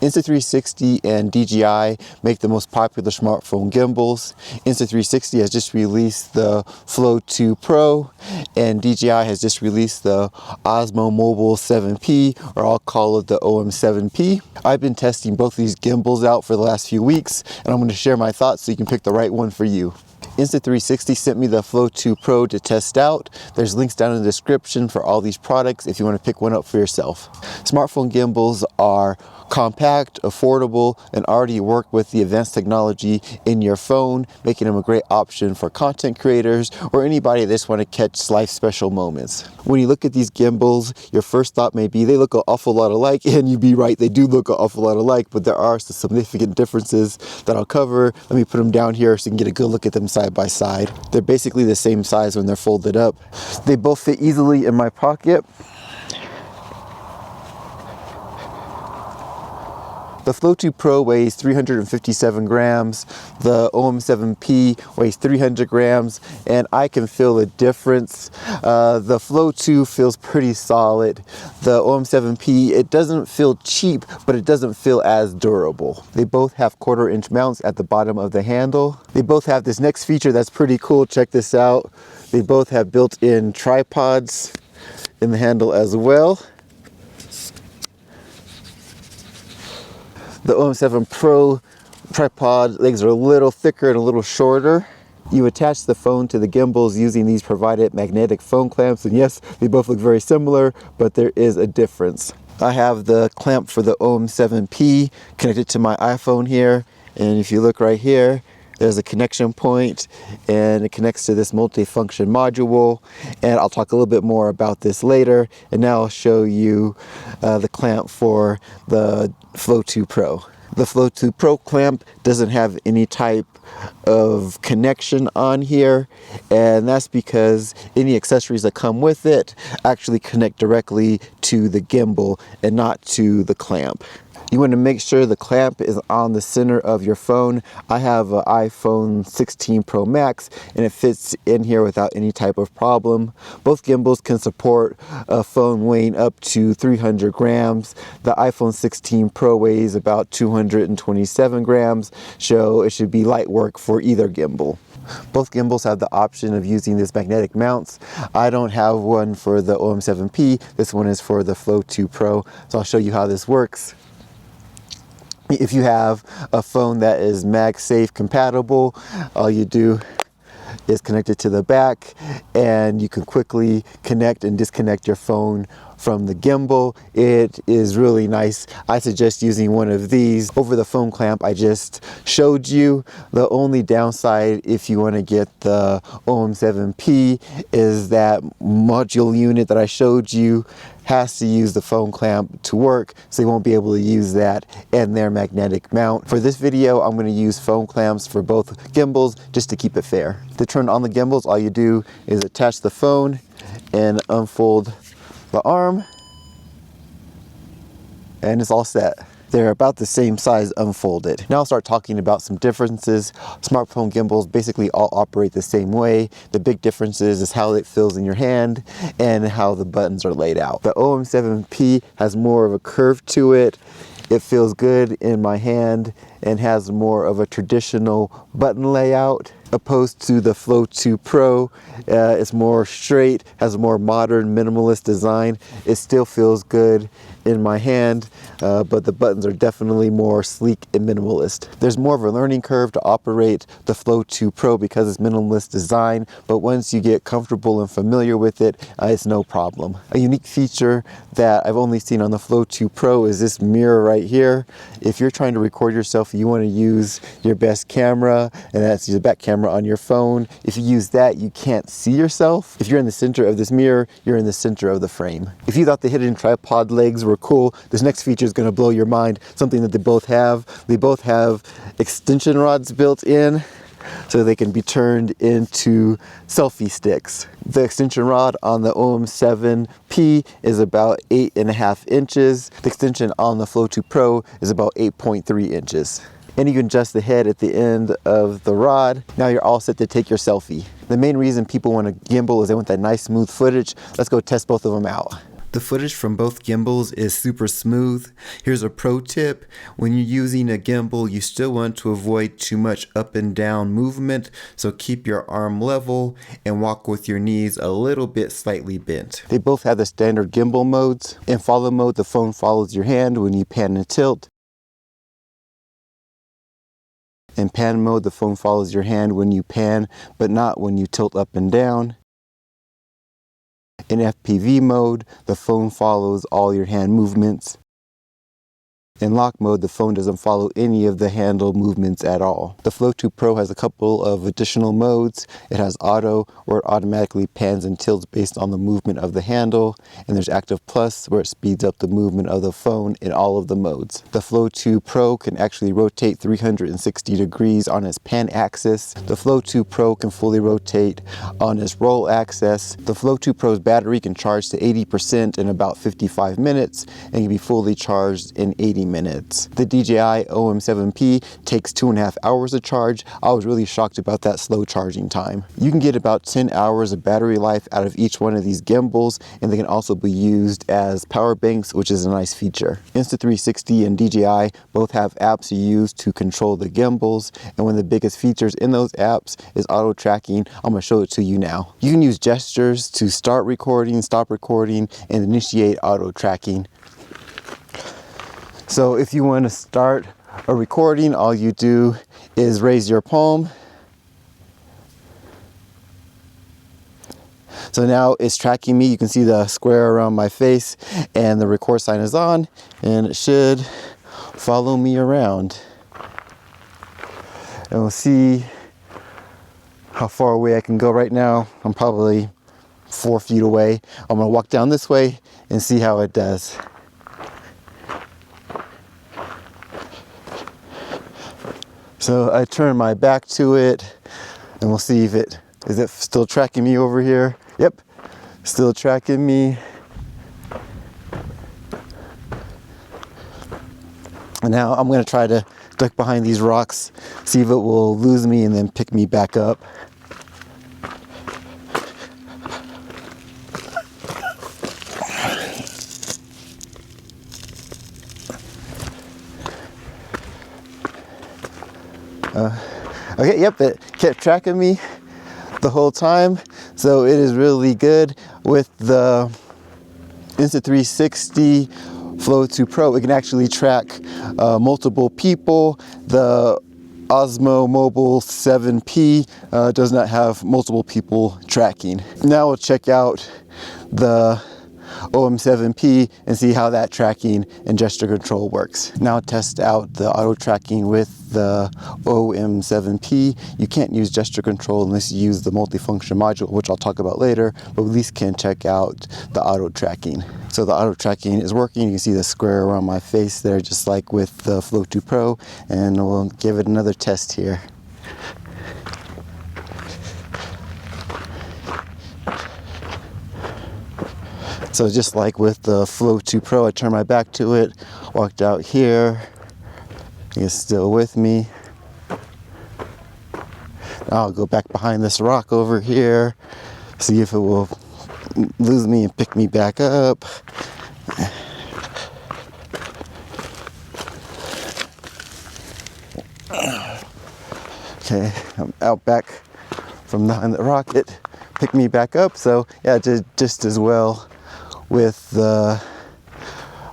Insta360 and DJI make the most popular smartphone gimbals. Insta360 has just released the Flow 2 Pro, and DJI has just released the Osmo Mobile 7P, or I'll call it the OM7P. I've been testing both of these gimbals out for the last few weeks, and I'm going to share my thoughts so you can pick the right one for you. Insta360 sent me the Flow 2 Pro to test out. There's links down in the description for all these products if you want to pick one up for yourself. Smartphone gimbals are compact, affordable, and already work with the advanced technology in your phone, making them a great option for content creators or anybody that just want to catch life special moments. When you look at these gimbals, your first thought may be they look an awful lot alike, and you'd be right, they do look an awful lot alike, but there are some significant differences that I'll cover. Let me put them down here so you can get a good look at them side by side. They're basically the same size when they're folded up. They both fit easily in my pocket. The Flow 2 Pro weighs 357 grams, the OM7P weighs 300 grams, and I can feel the difference. The Flow 2 feels pretty solid. The OM7P, it doesn't feel cheap, but it doesn't feel as durable. They both have 1/4-inch mounts at the bottom of the handle. They both have this next feature that's pretty cool. Check this out. They both have built-in tripods in the handle as well. The OM7 Pro tripod legs are a little thicker and a little shorter. You attach the phone to the gimbals using these provided magnetic phone clamps, and yes, they both look very similar, but there is a difference. I have the clamp for the OM7P connected to my iPhone here, and if you look right here, there's a connection point, and it connects to this multifunction module, and I'll talk a little bit more about this later. And now I'll show you the clamp for the Flow 2 Pro. The Flow 2 Pro clamp doesn't have any type of connection on here, and that's because any accessories that come with it actually connect directly to the gimbal and not to the clamp. You want to make sure the clamp is on the center of your phone. I have an iPhone 16 Pro Max, and it fits in here without any type of problem. Both gimbals can support a phone weighing up to 300 grams. The iPhone 16 Pro weighs about 227 grams, so it should be light work for either gimbal. Both gimbals have the option of using these magnetic mounts. I don't have one for the OM7P. This one is for the Flow 2 Pro, so I'll show you how this works. If you have a phone that is MagSafe compatible, all you do is connect it to the back, and you can quickly connect and disconnect your phone from the gimbal. It is really nice. I suggest using one of these over the phone clamp I just showed you. The only downside, if you want to get the OM7P, is that module unit that I showed you has to use the phone clamp to work, so you won't be able to use that and their magnetic mount. For this video, I'm going to use phone clamps for both gimbals just to keep it fair. To turn on the gimbals, all you do is attach the phone and unfold the arm, and it's all set. They're about the same size unfolded. Now I'll start talking about some differences. Smartphone gimbals basically all operate the same way. The big difference is how it feels in your hand and how the buttons are laid out. The OM7P has more of a curve to it. It feels good in my hand and has more of a traditional button layout, opposed to the Flow 2 Pro. It's more straight, has a more modern minimalist design. It still feels good in my hand, but the buttons are definitely more sleek and minimalist. There's more of a learning curve to operate the Flow 2 Pro because it's minimalist design, but once you get comfortable and familiar with it, it's no problem. A unique feature that I've only seen on the Flow 2 Pro is this mirror right here. If you're trying to record yourself, you want to use your best camera, and that's your back camera on your phone. If you use that, you can't see yourself. If you're in the center of this mirror, you're in the center of the frame. If you thought the hidden tripod legs were cool, this next feature is going to blow your mind. Something that they both have. They both have extension rods built in, so they can be turned into selfie sticks. The extension rod on the OM7P is about 8.5 inches. The extension on the Flow 2 Pro is about 8.3 inches. And you can adjust the head at the end of the rod. Now you're all set to take your selfie. The main reason people want a gimbal is they want that nice smooth footage. Let's go test both of them out. The footage from both gimbals is super smooth. Here's a pro tip. When you're using a gimbal, you still want to avoid too much up and down movement, so keep your arm level and walk with your knees a little bit slightly bent. They both have the standard gimbal modes. In follow mode, the phone follows your hand when you pan and tilt. In pan mode, the phone follows your hand when you pan, but not when you tilt up and down. In FPV mode, the phone follows all your hand movements. In lock mode, the phone doesn't follow any of the handle movements at all. The Flow 2 Pro has a couple of additional modes. It has auto, where it automatically pans and tilts based on the movement of the handle, and there's Active Plus, where it speeds up the movement of the phone in all of the modes. The Flow 2 Pro can actually rotate 360 degrees on its pan axis. The Flow 2 Pro can fully rotate on its roll axis. The Flow 2 Pro's battery can charge to 80% in about 55 minutes and can be fully charged in 80 minutes. The DJI OM7P takes 2.5 hours to charge. I was really shocked about that slow charging time. You can get about 10 hours of battery life out of each one of these gimbals, and they can also be used as power banks, which is a nice feature. Insta360 and DJI both have apps you use to control the gimbals, and one of the biggest features in those apps is auto tracking. I'm going to show it to you now. You can use gestures to start recording, stop recording, and initiate auto tracking. So if you want to start a recording, all you do is raise your palm. So now it's tracking me. You can see the square around my face, and the record sign is on, and it should follow me around. And we'll see how far away I can go. Right now I'm probably 4 feet away. I'm going to walk down this way and see how it does. So I turn my back to it, and we'll see if is it still tracking me over here. Yep, still tracking me. And now I'm going to try to duck behind these rocks, see if it will lose me and then pick me back up. Okay, yep, it kept track of me the whole time, so it is really good. With the Insta360 Flow 2 Pro, it can actually track multiple people. The Osmo Mobile 7P does not have multiple people tracking. Now we'll check out the OM7P and see how that tracking and gesture control works. Now test out the auto tracking with the OM7P. You can't use gesture control unless you use the multifunction module, which I'll talk about later, but at least can check out the auto tracking. So the auto tracking is working. You can see the square around my face there, just like with the Flow 2 Pro, and we'll give it another test here. So just like with the Flow 2 Pro, I turned my back to it, walked out here. It's still with me. Now I'll go back behind this rock over here, see if it will lose me and pick me back up. Okay, I'm out back from behind the rock. It picked me back up, so yeah, it did just as well with the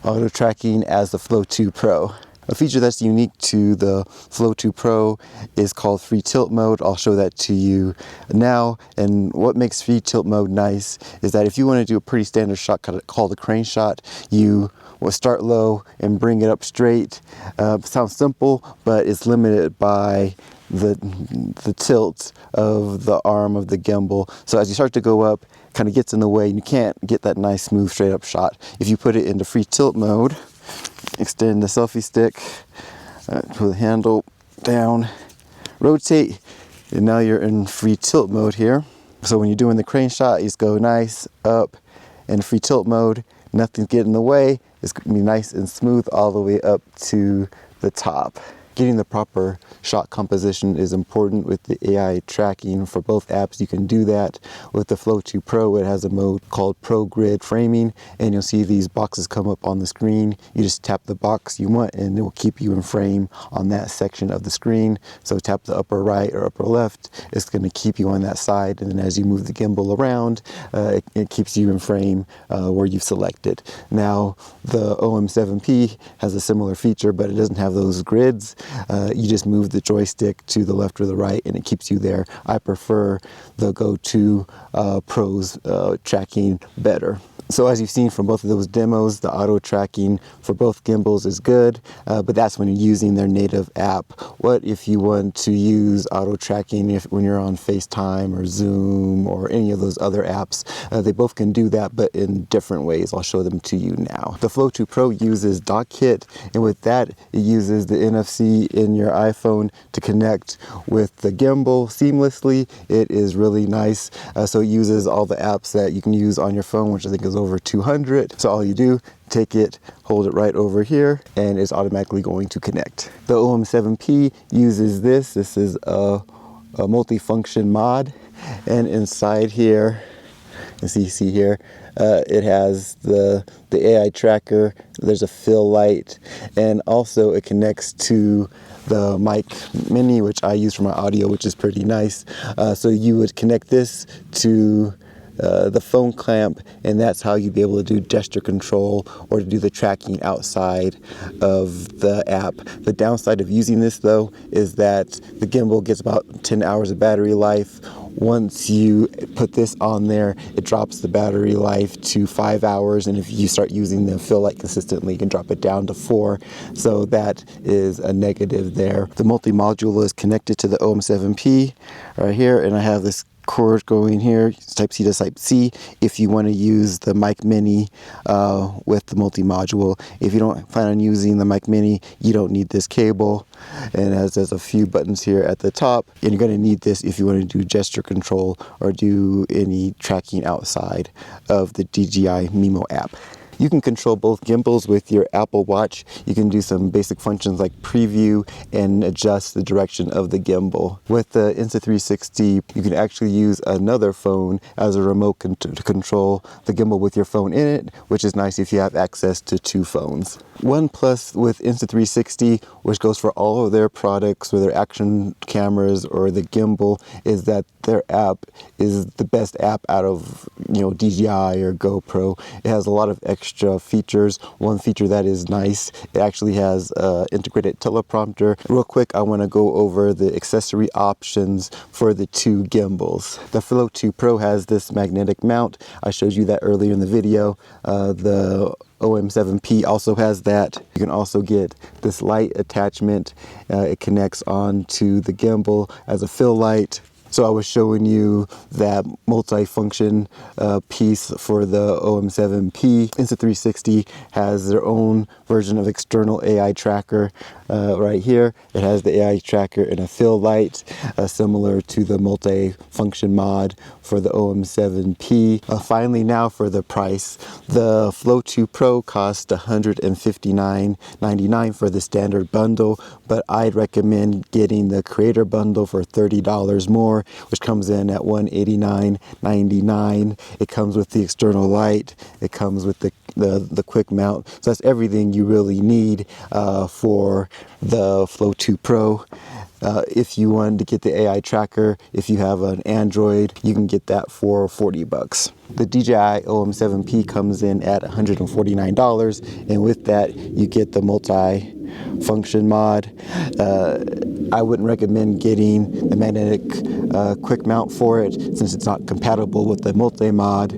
auto tracking as the Flow 2 Pro. A feature that's unique to the Flow 2 Pro is called free tilt mode. I'll show that to you now. And what makes free tilt mode nice is that if you want to do a pretty standard shot called a crane shot, you will start low and bring it up straight. Sounds simple, but it's limited by the tilt of the arm of the gimbal. So as you start to go up, it kind of gets in the way and you can't get that nice smooth straight up shot. If you put it into free tilt mode, extend the selfie stick, put the handle down, rotate, and now you're in free tilt mode here. So when you're doing the crane shot, you just go nice up, and free tilt mode, nothing's getting in the way. It's gonna be nice and smooth all the way up to the top. Getting the proper shot composition is important with the AI tracking. For both apps, you can do that. With the Flow 2 Pro, it has a mode called Pro Grid Framing, and you'll see these boxes come up on the screen. You just tap the box you want, and it will keep you in frame on that section of the screen. So tap the upper right or upper left, it's going to keep you on that side, and then as you move the gimbal around, it keeps you in frame where you've selected. Now, the OM7P has a similar feature, but it doesn't have those grids. You just move the joystick to the left or the right, and it keeps you there. I prefer the Go2 Pro's tracking better. So as you've seen from both of those demos, the auto tracking for both gimbals is good, but that's when you're using their native app. What if you want to use auto tracking when you're on FaceTime or Zoom or any of those other apps? They both can do that, but in different ways. I'll show them to you now. The Flow 2 Pro uses DocKit, and with that, it uses the NFC in your iPhone to connect with the gimbal seamlessly. It is really nice. So it uses all the apps that you can use on your phone, which I think is over 200. So all you do, take it, hold it right over here, and it's automatically going to connect. The OM7P uses this. This is a multi-function mod, and inside here, as you see here, it has the AI tracker. There's a fill light, and also it connects to the mic mini, which I use for my audio, which is pretty nice. So you would connect this to the phone clamp, and that's how you'd be able to do gesture control or to do the tracking outside of the app. The downside of using this, though, is that the gimbal gets about 10 hours of battery life. Once you put this on there, it drops the battery life to 5 hours, and if you start using the fill light consistently, you can drop it down to 4. So that is a negative there. The multi-module is connected to the OM7P right here, and I have this cord going here, type C to type C, if you want to use the mic mini with the multi-module. If you don't plan on using the mic mini, you don't need this cable. And there's a few buttons here at the top, and you're going to need this if you want to do gesture control or do any tracking outside of the DJI Mimo app. You can control both gimbals with your Apple Watch. You can do some basic functions like preview and adjust the direction of the gimbal. With the Insta360, you can actually use another phone as a remote to control the gimbal with your phone in it, which is nice if you have access to 2 phones. One plus with Insta360, which goes for all of their products, whether action cameras or the gimbal, is that their app is the best app out of DJI or GoPro. It has a lot of extra features. One feature that is nice, it actually has integrated teleprompter. Real quick, I want to go over the accessory options for the 2 gimbals. The Flow 2 Pro has this magnetic mount. I showed you that earlier in the video. The OM7P also has that. You can also get this light attachment. It connects onto the gimbal as a fill light. So I was showing you that multi-function piece for the OM7P. Insta360 has their own version of external AI tracker right here. It has the AI tracker and a fill light, similar to the multi-function mod for the OM7P. Finally, now for the price. The Flow 2 Pro costs $159.99 for the standard bundle, but I'd recommend getting the creator bundle for $30 more, which comes in at $189.99. It comes with the external light. It comes with the quick mount. So that's everything you really need for the Flow 2 Pro. If you wanted to get the AI tracker, if you have an Android, you can get that for $40. The DJI OM7P comes in at $149, and with that, you get the multi-function mod. I wouldn't recommend getting the magnetic quick mount for it, since it's not compatible with the multi-mod.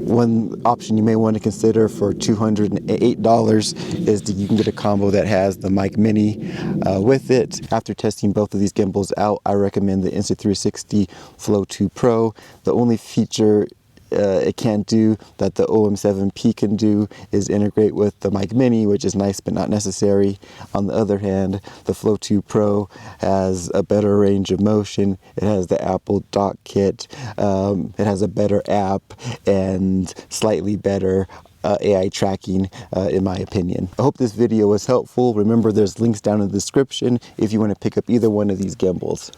One option you may want to consider for $208 is that you can get a combo that has the mic mini with it. After testing both of these gimbals out, I recommend the Insta360 Flow 2 Pro. The only feature it can't do that the OM7P can do is integrate with the mic mini, which is nice but not necessary. On the other hand, the Flow 2 Pro has a better range of motion. It has the Apple Dock Kit. It has a better app and slightly better AI tracking, in my opinion. I hope this video was helpful. Remember, there's links down in the description if you want to pick up either one of these gimbals.